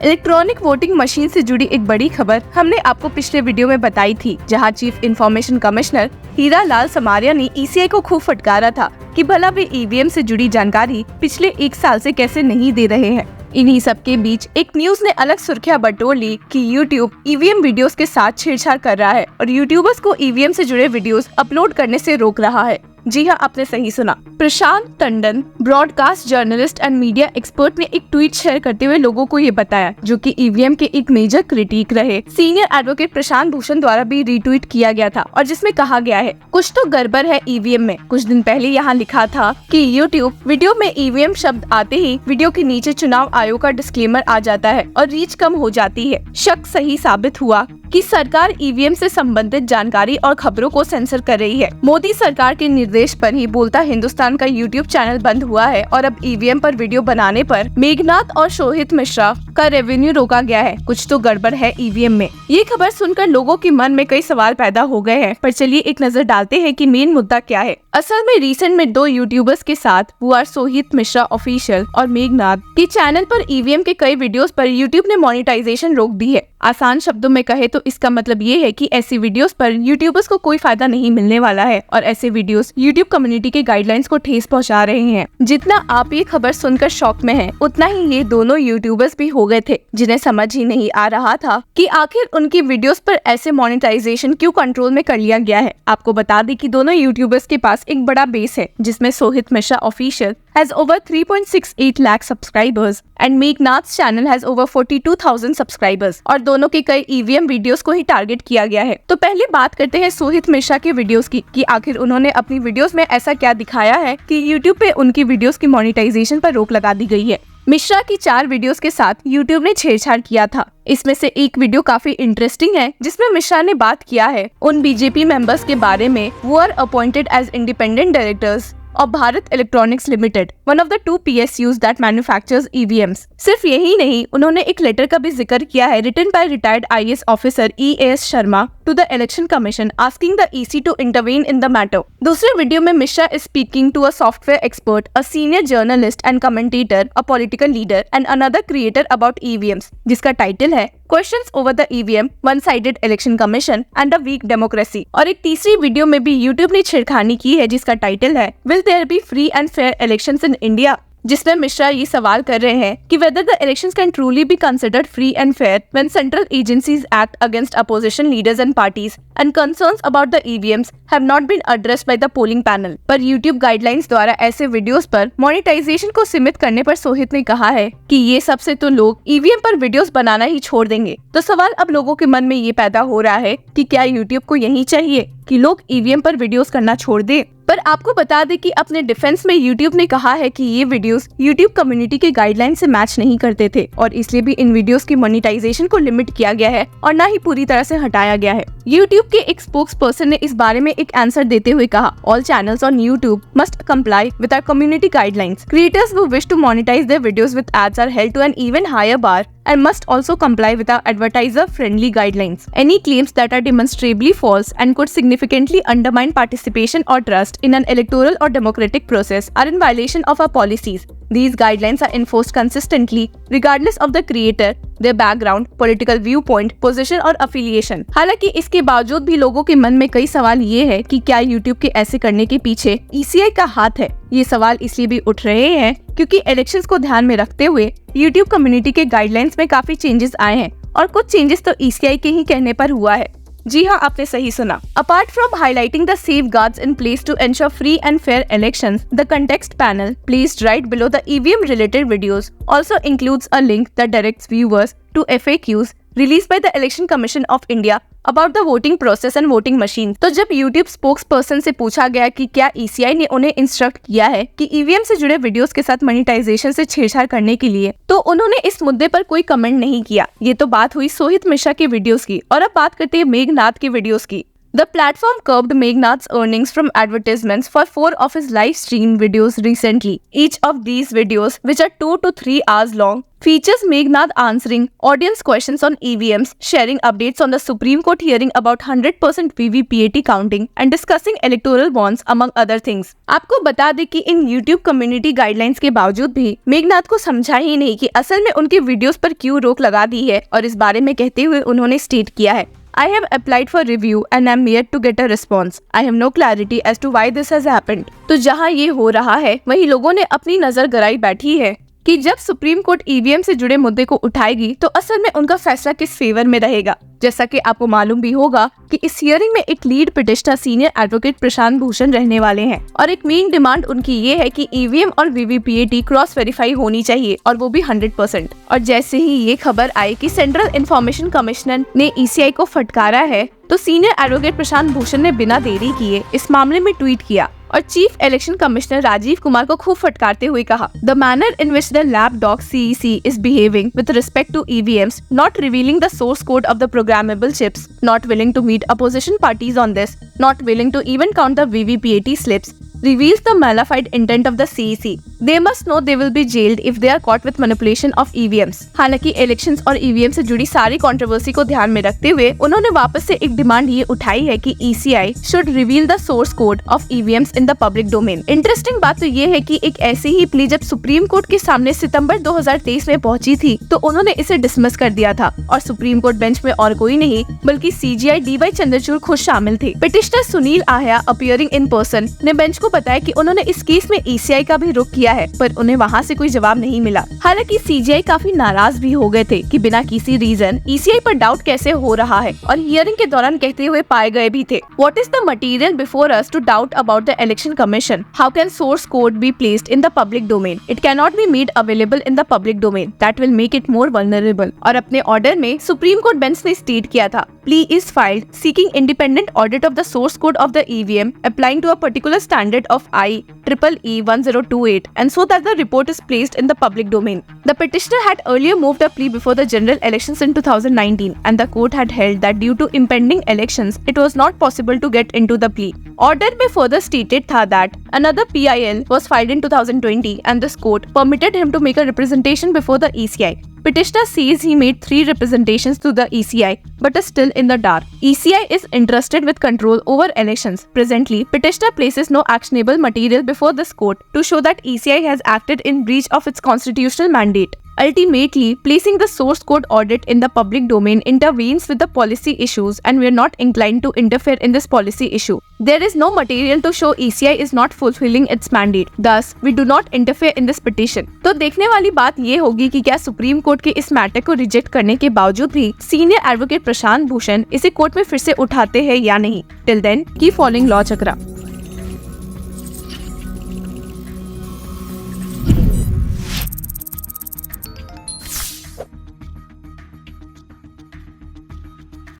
Electronic voting machine से जुड़ी एक बड़ी खबर हमने आपको पिछले वीडियो में बताई थी, जहां chief information commissioner Hira Lal Samaria ने ईसीआई को खूब फटकारा था कि भला वे ईवीएम से जुड़ी जानकारी पिछले 1 साल से कैसे नहीं दे रहे हैं। इन्हीं सब के बीच एक न्यूज ने अलग सुर्खियां बटोर ली कि यूट्यूब ईवीएम वीडियोस के साथ छेड़छाड़ कर रहा है और यूट्यूबर्स को ईवीएम से जुड़े वीडियोस अपलोड करने से रोक रहा है। जी हाँ, आपने सही सुना। Prashant Tandon, broadcast journalist and media expert ने एक ट्वीट शेयर करते हुए लोगों को ये बताया, जो कि ईवीएम के एक मेजर क्रिटिक रहे सीनियर एडवोकेट प्रशांत भूषण द्वारा भी रीट्वीट किया गया था और जिसमें कहा गया है कुछ तो गड़बड़ है ईवीएम में। कुछ दिन पहले यहाँ लिखा था कि यूट्यूब वीडियो में ईवीएम शब्द आते ही वीडियो के नीचे चुनाव आयोग का डिस्क्लेमर आ जाता है और रीच कम हो जाती है। शक सही साबित हुआ कि सरकार ईवीएम से संबंधित जानकारी और खबरों को सेंसर कर रही है। मोदी सरकार के निर्देश पर ही बोलता हिंदुस्तान का यूट्यूब चैनल बंद हुआ है और अब ईवीएम पर वीडियो बनाने पर मेघनाथ और शोहित मिश्रा का रेवेन्यू रोका गया है। कुछ तो गड़बड़ है ईवीएम में। ये खबर सुनकर लोगों के मन में कई सवाल पैदा हो गए हैं, पर चलिए एक नजर डालते हैं कि मेन मुद्दा क्या है। असल में रिसेंट में 2 यूट्यूबर्स के साथ हुआ शोहित मिश्रा ऑफिशियल और मेघनाथ के चैनल पर ईवीएम के कई वीडियोस पर यूट्यूब ने मोनेटाइजेशन रोक दी है। आसान शब्दों में कहे तो इसका मतलब ये है कि ऐसी वीडियोस पर यूट्यूबर्स को कोई फायदा नहीं मिलने वाला है और ऐसे वीडियोस यूट्यूब कम्युनिटी के गाइडलाइंस को ठेस पहुंचा रहे हैं। जितना आप ये खबर सुनकर शॉक में हैं, उतना ही ये दोनों यूट्यूबर्स भी हो गए थे, जिन्हें समझ ही नहीं आ रहा था कि आखिर उनकी वीडियोस पर ऐसे मोनेटाइजेशन क्यों कंट्रोल में कर लिया गया है। आपको बता दें कि दोनों यूट्यूबर्स के पास एक बड़ा बेस है, जिसमें Shohit Mishra official has over 3.68 lakh subscribers and Meghnath's channel has over 42,000 subscribers और दोनों के कई ईवीएम वीडियोस को ही टारगेट किया गया है। तो पहले बात करते हैं शोहित मिश्रा के वीडियोस की कि आखिर उन्होंने अपनी वीडियोस में ऐसा क्या दिखाया है कि यूट्यूब पे उनकी वीडियोस की मोनेटाइजेशन पर रोक लगा दी गई है। मिश्रा की 4 वीडियोस के साथ यूट्यूब ने छेड़छाड़ किया था। इसमें से एक वीडियो काफी इंटरेस्टिंग है, जिसमें मिश्रा ने बात किया है उन बीजेपी मेंबर्स के बारे में वो are appointed as independent directors और Bharat electronics limited, one of the 2 PSUs that manufactures EVMs। सिर्फ यही नहीं, उन्होंने एक लेटर का भी जिक्र किया है written by retired IAS officer EAS Sharma to the election commission asking the EC to intervene in the matter. दूसरे वीडियो में Mishra is speaking to a software expert, a senior journalist and commentator, a political leader and another creator about EVMs, जिसका title है questions over the EVM, one sided election commission and a weak democracy. और एक तीसरी video में भी YouTube ने छेड़खानी की है, जिसका टाइटल है will there be free and fair elections in India, जिसमें मिश्रा ये सवाल कर रहे हैं कि whether the elections can truly be considered free and fair when central agencies act against opposition leaders and parties and concerns about the EVMs have not been addressed by the polling panel। पर YouTube guidelines द्वारा ऐसे videos पर monetization को सीमित करने पर शोहित ने कहा है कि ये सबसे तो लोग ईवीएम पर वीडियोस बनाना ही छोड़ देंगे। तो सवाल अब लोगों के मन में ये पैदा हो रहा है कि क्या YouTube को यही चाहिए कि लोग ईवीएम पर वीडियोस करना छोड़ दे। पर आपको बता दें कि अपने डिफेंस में YouTube ने कहा है कि ये वीडियोस YouTube कम्युनिटी के गाइडलाइन से मैच नहीं करते थे और इसलिए भी इन वीडियोस की मोनेटाइजेशन को लिमिट किया गया है और ना ही पूरी तरह से हटाया गया है। YouTube के एक स्पोक्स पर्सन ने इस बारे में एक आंसर देते हुए कहा, all channels on YouTube must comply with our community guidelines. Creators who wish to monetize their videos with ads are held to an even higher bar and must also comply with our advertiser-friendly guidelines. Any claims that are demonstrably false and could significantly undermine participation or trust in an electoral or democratic process are in violation of our policies. These guidelines are enforced consistently, regardless of the creator, their background, political viewpoint, position और affiliation। हालांकि इसके बावजूद भी लोगों के मन में कई सवाल ये है कि क्या YouTube के ऐसे करने के पीछे ECI का हाथ है। ये सवाल इसलिए भी उठ रहे हैं क्योंकि इलेक्शंस को ध्यान में रखते हुए YouTube कम्युनिटी के गाइडलाइंस में काफी चेंजेस आए हैं और कुछ चेंजेस तो ECI के ही कहने पर हुआ है। जी हाँ, आपने सही सुना। Apart from highlighting the safeguards in place to ensure free and fair elections, the context panel placed right below the EVM related videos also includes a link that directs viewers to FAQs released by the Election Commission of India about the voting process and voting machine। तो जब YouTube spokes person से पूछा गया कि क्या ECI ने उन्हें instruct किया है कि EVM से जुड़े वीडियोस के साथ मोनेटाइजेशन से छेड़छाड़ करने के लिए, तो उन्होंने इस मुद्दे पर कोई कमेंट नहीं किया। ये तो बात हुई शोहित मिश्रा के वीडियोस की। और अब बात करते हैं मेघनाथ के वीडियोस की। The platform curbed Meghnad's earnings from advertisements for 4 of his live stream videos recently. Each of these videos, which are 2 to 3 hours long, features Meghnad answering audience questions on EVMs, sharing updates on the Supreme Court hearing about 100% VVPAT counting, and discussing electoral bonds among other things. आपको बता दें कि इन YouTube community guidelines के बावजूद भी मेघनाद को समझा ही नहीं कि असल में उनके वीडियोस पर क्यों रोक लगा दी है, और इस बारे में कहते हुए उन्होंने स्टेट किया है, I have applied for review and am yet to get a response. I have no clarity as to why this has happened. तो जहाँ ये हो रहा है वहीं लोगों ने अपनी नजर गड़ाई बैठी है कि जब सुप्रीम कोर्ट ईवीएम से जुड़े मुद्दे को उठाएगी तो असल में उनका फैसला किस फेवर में रहेगा। जैसा कि आपको मालूम भी होगा कि इस हियरिंग में एक lead petitioner senior advocate Prashant Bhushan रहने वाले हैं, और एक मेन डिमांड उनकी ये है कि ईवीएम और वीवीपीएटी क्रॉस वेरीफाई होनी चाहिए, और वो भी 100%। और जैसे ही ये खबर आई कि सेंट्रल इंफॉर्मेशन कमिश्नर ने ईसीआई को फटकारा है, तो सीनियर एडवोकेट प्रशांत भूषण ने बिना देरी किए इस मामले में ट्वीट किया और chief election commissioner Rajiv Kumar को खूब फटकारते हुए कहा, The manner in which the lapdog CEC is behaving with respect to EVMs, not revealing the source code of the programmable chips, not willing to meet opposition parties on this, not willing to even count the VVPAT slips, reveals the malafide intent of the CEC. They must know they will be jailed if they are caught with manipulation of EVMs. हालांकि elections और EVM से जुड़ी सारी controversy को ध्यान में रखते हुए उन्होंने वापस से एक डिमांड ये उठाई है कि ECI should reveal the source code of EVMs in the public domain. Interesting बात तो ये है कि एक ऐसी ही प्ली जब सुप्रीम कोर्ट के सामने सितंबर 2023 में पहुंची थी तो उन्होंने इसे डिसमिस कर दिया था, और सुप्रीम कोर्ट बेंच में और कोई नहीं बल्कि CJI DY चंद्रचूड़ खुद शामिल थे। Petitioner Sunil Ahya appearing in person ने बेंच को बताया कि उन्होंने इस केस में ECI का भी रुख किया है, पर उन्हें वहां से कोई जवाब नहीं मिला। हालांकि CJI काफी नाराज भी हो गए थे कि बिना किसी रीजन ECI पर डाउट कैसे हो रहा है, और हियरिंग के दौरान कहते हुए पाए गए भी थे, What is the material before us to doubt about the election commission? How can source code be placed in the public domain? It cannot be made available in the public domain. That will make it more vulnerable. और अपने order में supreme court bench ने state किया था, Plea is filed seeking independent audit of the source code of the EVM applying to a particular standard of IEEE 1028, and so that the report is placed in the public domain. The petitioner had earlier moved a plea before the general elections in 2019, and the court had held that due to impending elections, it was not possible to get into the plea. Order में further stated था that another PIL was filed in 2020, and this court permitted him to make a representation before the ECI. Petitioner says he made 3 representations to the ECI but is still in the dark. ECI is entrusted with control over elections. Presently, petitioner places no actionable material before this court to show that ECI has acted in breach of its constitutional mandate. Ultimately, placing the source code audit in the public domain intervenes with the policy issues, and we are not inclined to interfere in this policy issue. There is no material to show ECI is not fulfilling its mandate. Thus, we do not interfere in this petition. तो देखने वाली बात ये होगी कि क्या supreme court के इस मैटर को रिजेक्ट करने के बावजूद भी सीनियर एडवोकेट प्रशांत भूषण इसे कोर्ट में फिर से उठाते हैं या नहीं। Till then, keep following law चक्रा।